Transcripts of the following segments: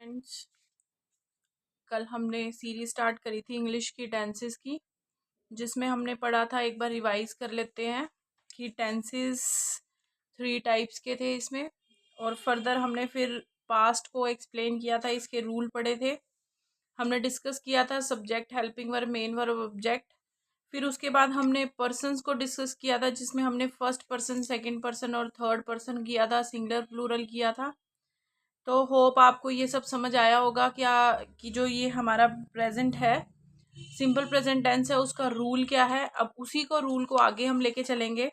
Friends, कल हमने series start करी थी इंग्लिश की टेंसेस की, जिसमें हमने पढ़ा था। एक बार रिवाइज कर लेते हैं कि टेंसेस 3 टाइप्स के थे इसमें, और फर्दर हमने फिर पास्ट को एक्सप्लेन किया था, इसके रूल पढ़े थे। हमने डिस्कस किया था subject, helping verb, main verb, object. फिर उसके बाद हमने पर्सन्स को डिस्कस किया था, जिसमें हमने फर्स्ट पर्सन, सेकंड पर्सन और थर्ड पर्सन किया था, सिंगुलर प्लूरल किया था। तो होप आपको ये सब समझ आया होगा क्या कि जो ये हमारा प्रेजेंट है, सिंपल प्रेजेंट टेंस है, उसका रूल क्या है। अब उसी को रूल को आगे हम लेके चलेंगे।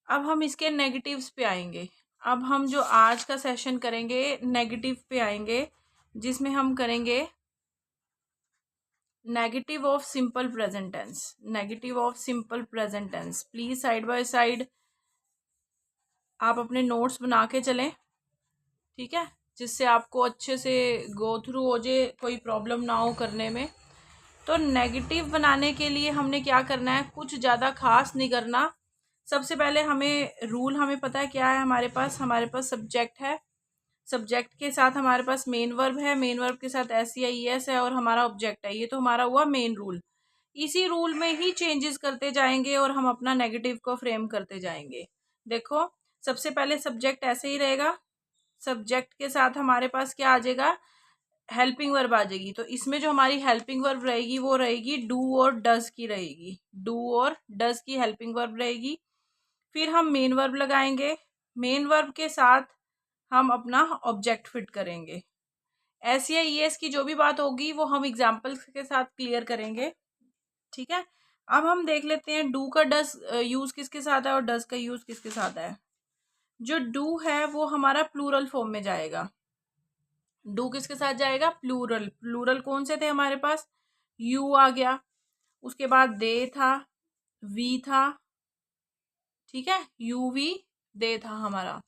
अब हम इसके नेगेटिव्स पे आएंगे। अब हम जो आज का सेशन करेंगे नेगेटिव पे आएंगे, जिसमें हम करेंगे negative of simple present tense. Negative of simple present tense. Please side by side आप अपने नोट्स बना के चलें, ठीक है, जिससे आपको अच्छे से गो थ्रू हो जाए, कोई प्रॉब्लम ना हो करने में। तो नेगेटिव बनाने के लिए हमने क्या करना है, कुछ ज़्यादा खास नहीं करना। सबसे पहले हमें पता है क्या है। हमारे पास सब्जेक्ट है, सब्जेक्ट के साथ हमारे पास मेन वर्ब है, मेन वर्ब के साथ SEIS है, और हमारा ऑब्जेक्ट है। ये तो हमारा हुआ मेन रूल। इसी रूल में ही चेंजेस करते जाएंगे और हम अपना नेगेटिव को फ्रेम करते जाएंगे। देखो, सबसे पहले सब्जेक्ट ऐसे ही रहेगा। सब्जेक्ट के साथ हमारे पास क्या आ जाएगा, हेल्पिंग वर्ब आ जाएगी। तो इसमें जो हमारी हेल्पिंग वर्ब रहेगी वो रहेगी डू और डज की रहेगी। डू और डज की हेल्पिंग वर्ब रहेगी। फिर हम मेन वर्ब लगाएंगे। मेन वर्ब के साथ हम अपना ऑब्जेक्ट फिट करेंगे। SEIS की जो भी बात होगी वो हम एग्जाम्पल्स के साथ क्लियर करेंगे, ठीक है। अब हम देख लेते हैं डू का डज यूज किसके साथ है और डज का यूज किसके साथ है। जो डू है वो हमारा प्लूरल फॉर्म में जाएगा। डू किसके साथ जाएगा, प्लूरल। प्लूरल कौन से थे हमारे पास, यू आ गया, उसके बाद दे था, वी था, ठीक है, यू वी दे था हमारा।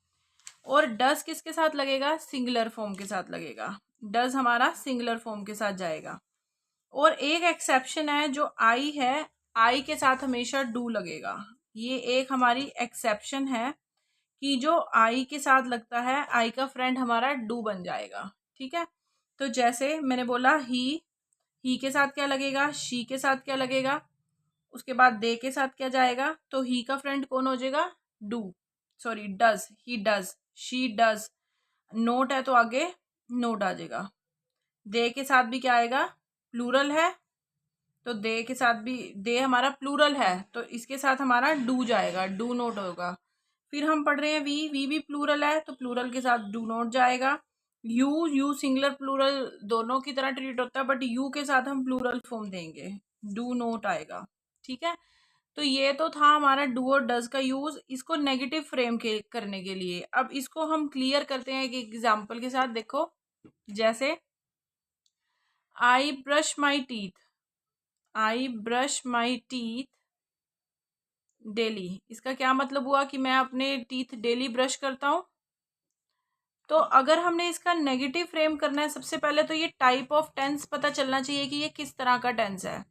और डज किसके साथ लगेगा, सिंगुलर फॉर्म के साथ लगेगा। डज हमारा सिंगुलर फॉर्म के साथ जाएगा। और एक एक्सेप्शन है, जो आई है, आई के साथ हमेशा डू लगेगा। ये एक हमारी एक्सेप्शन है कि जो आई के साथ लगता है, आई का फ्रेंड हमारा डू बन जाएगा, ठीक है। तो जैसे मैंने बोला ही के साथ क्या लगेगा, शी के साथ क्या लगेगा, उसके बाद दे के साथ क्या जाएगा, तो ही का फ्रेंड कौन हो जाएगा, do, sorry does, he does, she does. Note है तो आगे नोट आ जाएगा। दे के साथ भी क्या आएगा, प्लूरल है, तो दे के साथ भी, दे हमारा प्लूरल है तो इसके साथ हमारा डू जाएगा, डू नोट होगा। फिर हम पढ़ रहे हैं वी भी प्लूरल है तो प्लूरल के साथ डू नोट जाएगा। यू सिंगुलर प्लूरल दोनों की तरह ट्रीट होता है, बट यू के साथ हम प्लूरल फॉर्म देंगे, डू नोट आएगा, ठीक है। तो ये तो था हमारा डू और डज का यूज, इसको नेगेटिव फ्रेम के करने के लिए। अब इसको हम क्लियर करते हैं एक एग्जाम्पल के साथ। देखो, जैसे I brush my teeth, I brush my teeth daily. इसका क्या मतलब हुआ कि मैं अपने टीथ डेली ब्रश करता हूं। तो अगर हमने इसका नेगेटिव फ्रेम करना है, सबसे पहले तो ये टाइप ऑफ टेंस पता चलना चाहिए कि ये किस तरह का टेंस है।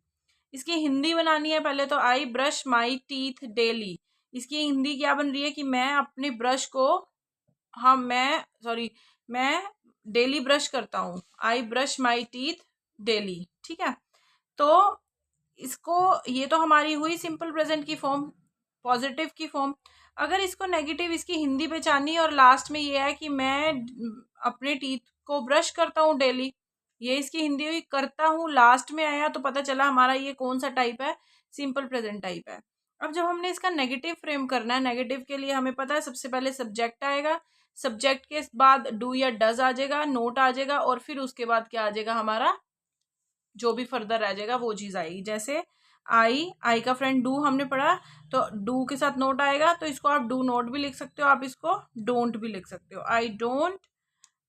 इसकी हिंदी बनानी है पहले तो, आई ब्रश माई टीथ डेली। इसकी हिंदी क्या बन रही है कि मैं अपने ब्रश को, हाँ मैं डेली ब्रश करता हूँ, आई ब्रश माई टीथ डेली, ठीक है। तो इसको, ये तो हमारी हुई सिंपल प्रेजेंट की फॉर्म, पॉजिटिव की फॉर्म। अगर इसको नेगेटिव, इसकी हिंदी पहचानी और लास्ट में ये है कि मैं अपने टीथ को ब्रश करता हूँ डेली, ये इसकी हिंदी हुई। करता हूँ लास्ट में आया तो पता चला हमारा ये कौन सा टाइप है, सिंपल प्रेजेंट टाइप है। अब जब हमने इसका नेगेटिव फ्रेम करना है, नेगेटिव के लिए हमें पता है सबसे पहले सब्जेक्ट आएगा, सब्जेक्ट के बाद डू या डज आ जाएगा, नोट आ जाएगा, और फिर उसके बाद क्या आ जाएगा, हमारा जो भी फर्दर रह जाएगा वो चीज आएगी। जैसे आई का फ्रेंड डू हमने पढ़ा, तो डू के साथ नोट आएगा, तो इसको आप डू नोट भी लिख सकते हो, आप इसको डोंट भी लिख सकते हो। आई डोंट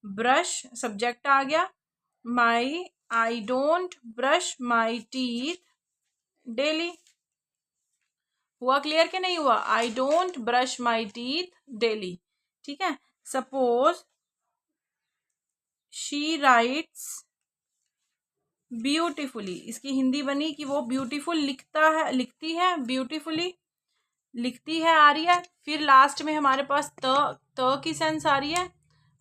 ब्रश, सब्जेक्ट आ गया, I don't brush my teeth daily. हुआ क्लियर कि नहीं हुआ, I don't brush my teeth daily, ठीक है। सपोज शी राइट्स ब्यूटीफुली, इसकी हिंदी बनी कि वो ब्यूटीफुल लिखता है, लिखती है, ब्यूटीफुली लिखती है आ रही है। फिर लास्ट में हमारे पास त की सेंस आ रही है।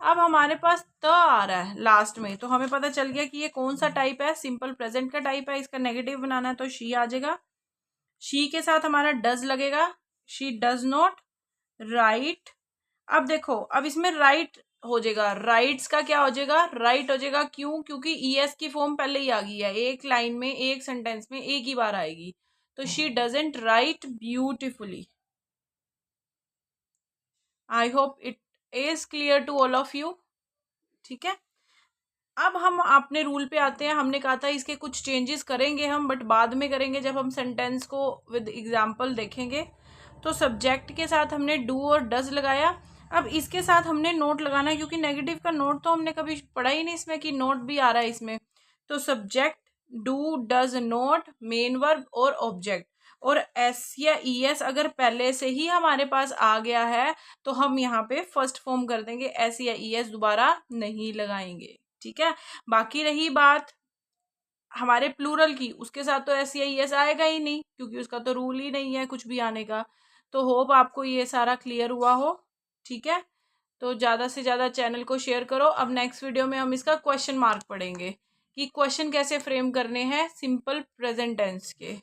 अब हमारे पास त आ रहा है लास्ट में, तो हमें पता चल गया कि ये कौन सा टाइप है, सिंपल प्रेजेंट का टाइप है। इसका नेगेटिव बनाना है तो शी आ जाएगा। शी के साथ हमारा डज लगेगा, शी डज नॉट राइट। अब देखो, अब इसमें राइट हो जाएगा, राइट्स का क्या हो जाएगा, राइट हो जाएगा। क्यों? क्योंकि ईएस की फॉर्म पहले ही आ गई है, एक लाइन में एक सेंटेंस में एक ही बार आएगी। तो she doesn't write beautifully. I hope it is clear to all of you. ठीक है, अब हम अपने रूल पे आते हैं। हमने कहा था इसके कुछ चेंजेस करेंगे हम, बट बाद में करेंगे जब हम सेंटेंस को विद एग्जाम्पल देखेंगे। तो सब्जेक्ट के साथ हमने डू और डज लगाया। अब इसके साथ हमने नोट लगाना है, क्योंकि नेगेटिव का नोट तो हमने कभी पढ़ा ही नहीं इसमें कि नोट भी आ रहा है इसमें। तो subject, do, does, note, main verb और ऑब्जेक्ट। और एस या ई एस अगर पहले से ही हमारे पास आ गया है तो हम यहाँ पे फर्स्ट फॉर्म कर देंगे, एस या ई एस दोबारा नहीं लगाएंगे। ठीक है, बाकी रही बात हमारे प्लूरल की, उसके साथ तो एस या ई एस आएगा ही नहीं, क्योंकि उसका तो रूल ही नहीं है कुछ भी आने का। तो होप आपको ये सारा क्लियर हुआ हो। ठीक है, तो ज़्यादा से ज़्यादा चैनल को शेयर करो। अब नेक्स्ट वीडियो में हम इसका क्वेश्चन मार्क पढ़ेंगे कि क्वेश्चन कैसे फ्रेम करने हैं सिंपल प्रेजेंट टेंस के।